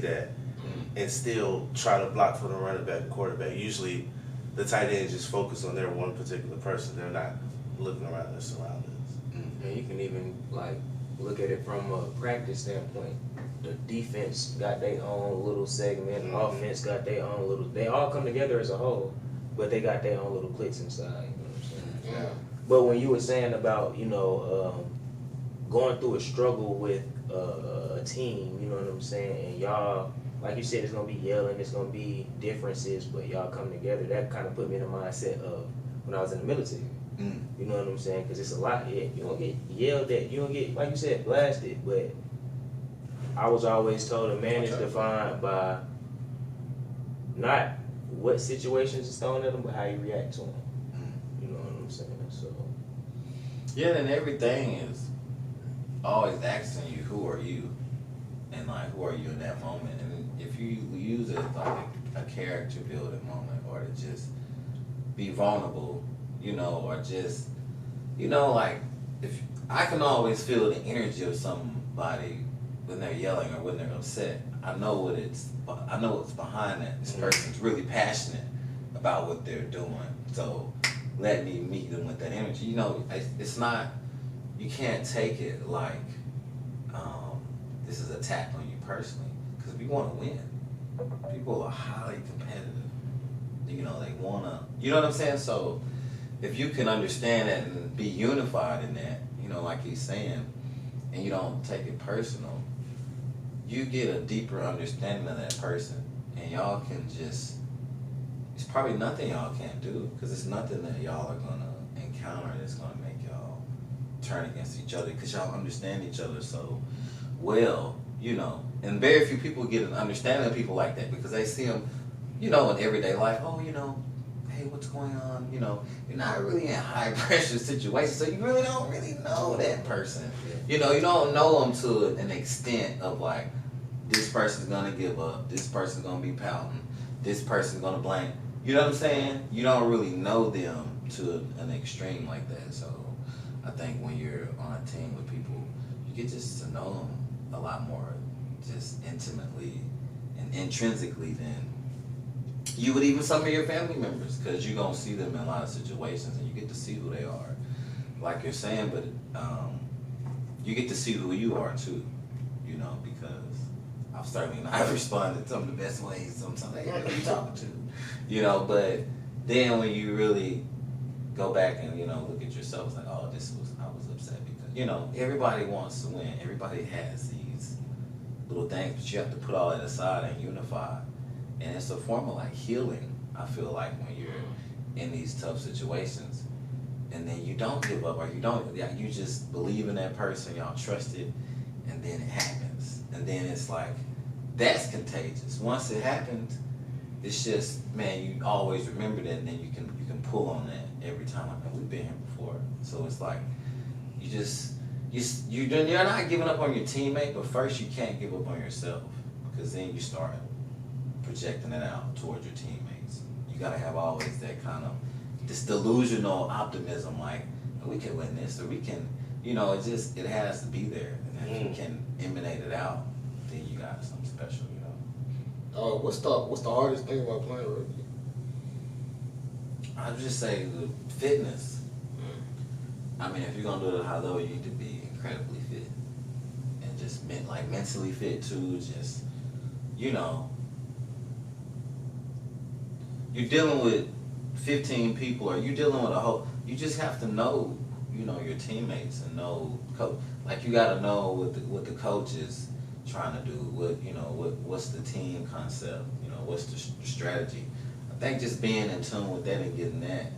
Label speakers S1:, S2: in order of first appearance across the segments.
S1: that and still try to block for the running back and quarterback. Usually the tight end just focus on their one particular person. They're not looking around their surroundings.
S2: And you can even like look at it from a practice standpoint. The defense got their own little segment, offense got their own little, they all come together as a whole, but they got their own little cliques inside, you know what I'm saying?
S3: Yeah.
S2: But when you were saying about, going through a struggle with a team, you know what I'm saying, and y'all, like you said, it's gonna be yelling, it's gonna be differences, but y'all come together. That kind of put me in the mindset of when I was in the military. You know what I'm saying? Because it's a lot. You don't get yelled at. You don't get, like you said, blasted. But I was always told a man is defined by not what situations is thrown at him, but how you react to them. You know what I'm saying? So
S3: Yeah, and everything is always asking you, who are you? And like, who are you in that moment? And if you use it as like a character building moment, or to just be vulnerable, or just, like, if I can always feel the energy of somebody when they're yelling or when they're upset. I know what's behind that. This person's really passionate about what they're doing. So let me meet them with that energy. It's not, you can't take it like this is an attack on you personally, because we want to win. People are highly competitive. They want to, you know what I'm saying? So if you can understand that and be unified in that, like he's saying, and you don't take it personal, you get a deeper understanding of that person, and y'all can just, it's probably nothing y'all can't do, because it's nothing that y'all are going to encounter that's going to make y'all turn against each other, because y'all understand each other so well, and very few people get an understanding of people like that, because they see them, in everyday life. Oh, hey, what's going on? You're not really in high pressure situations, so you really don't know that person. You don't know them to an extent of like, this person's gonna give up, this person's gonna be pouting, this person's gonna blame. You know what I'm saying? You don't really know them to an extreme like that. So I think when you're on a team with people, you get just to know them a lot more, just intimately and intrinsically than you would even some of your family members, because you're going to see them in a lot of situations and you get to see who they are, like you're saying, but you get to see who you are too, because I've certainly not responded some of the best ways sometimes. Hey, who are you talking to? But then when you really go back and, look at yourself, it's like, oh, I was upset because, everybody wants to win. Everybody has these little things, but you have to put all that aside and unify. And it's a form of like healing, I feel like, when you're in these tough situations. And then you don't give up, or you just believe in that person, y'all trust it, and then it happens. And then it's like, that's contagious. Once it happens, it's just, man, you always remember that, and then you can pull on that every time. Like, man, we've been here before. So it's like, you're not giving up on your teammate, but first you can't give up on yourself, because then you start projecting it out towards your teammates. You gotta have always that kind of, this delusional optimism, like, we can win this, or we can, it has to be there. And if you can emanate it out, then you got something special,
S4: What's the hardest thing about playing rugby?
S3: I'd just say the fitness. I mean, if you're gonna do it at a high level, you need to be incredibly fit, and just mentally fit too. Just, you're dealing with 15 people, or you're dealing with a whole. You just have to know, your teammates, and know like, you got to know what the coach is trying to do. What's the team concept? What's the strategy? I think just being in tune with that and getting that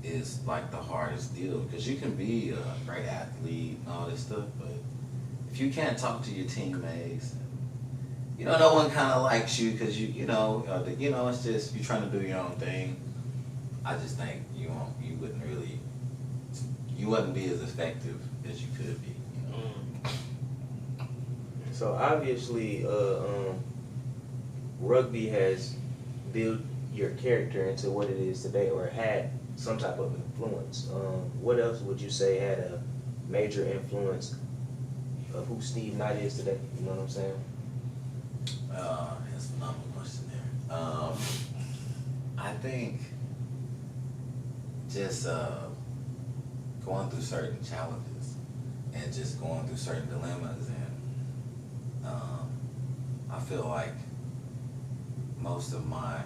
S3: is like the hardest deal, because you can be a great athlete and all this stuff, but if you can't talk to your teammates, no one kind of likes you because it's just you're trying to do your own thing. I just think you wouldn't be as effective as you could be.
S2: So obviously, rugby has built your character into what it is today, or had some type of influence. What else would you say had a major influence of who Steve Knight is today? You know what I'm saying?
S3: think just going through certain challenges and just going through certain dilemmas, and I feel like most of my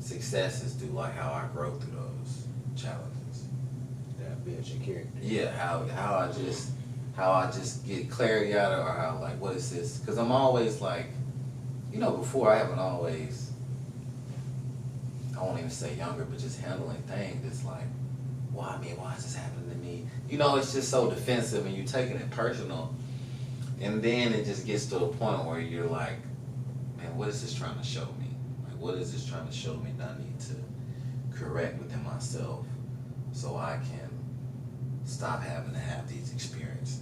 S3: success is due like how I grow through those challenges.
S2: That builds your character.
S3: Yeah, how I just get clarity out of, or how, like, what is this? Because I'm always like, you know, before I haven't always, I won't even say younger, but just handling things. It's like, why me? Why is this happening to me? You know, it's just so defensive, and you're taking it personal. And then it just gets to a point where you're like, man, what is this trying to show me? Like, what is this trying to show me that I need to correct within myself so I can stop having to have these experiences?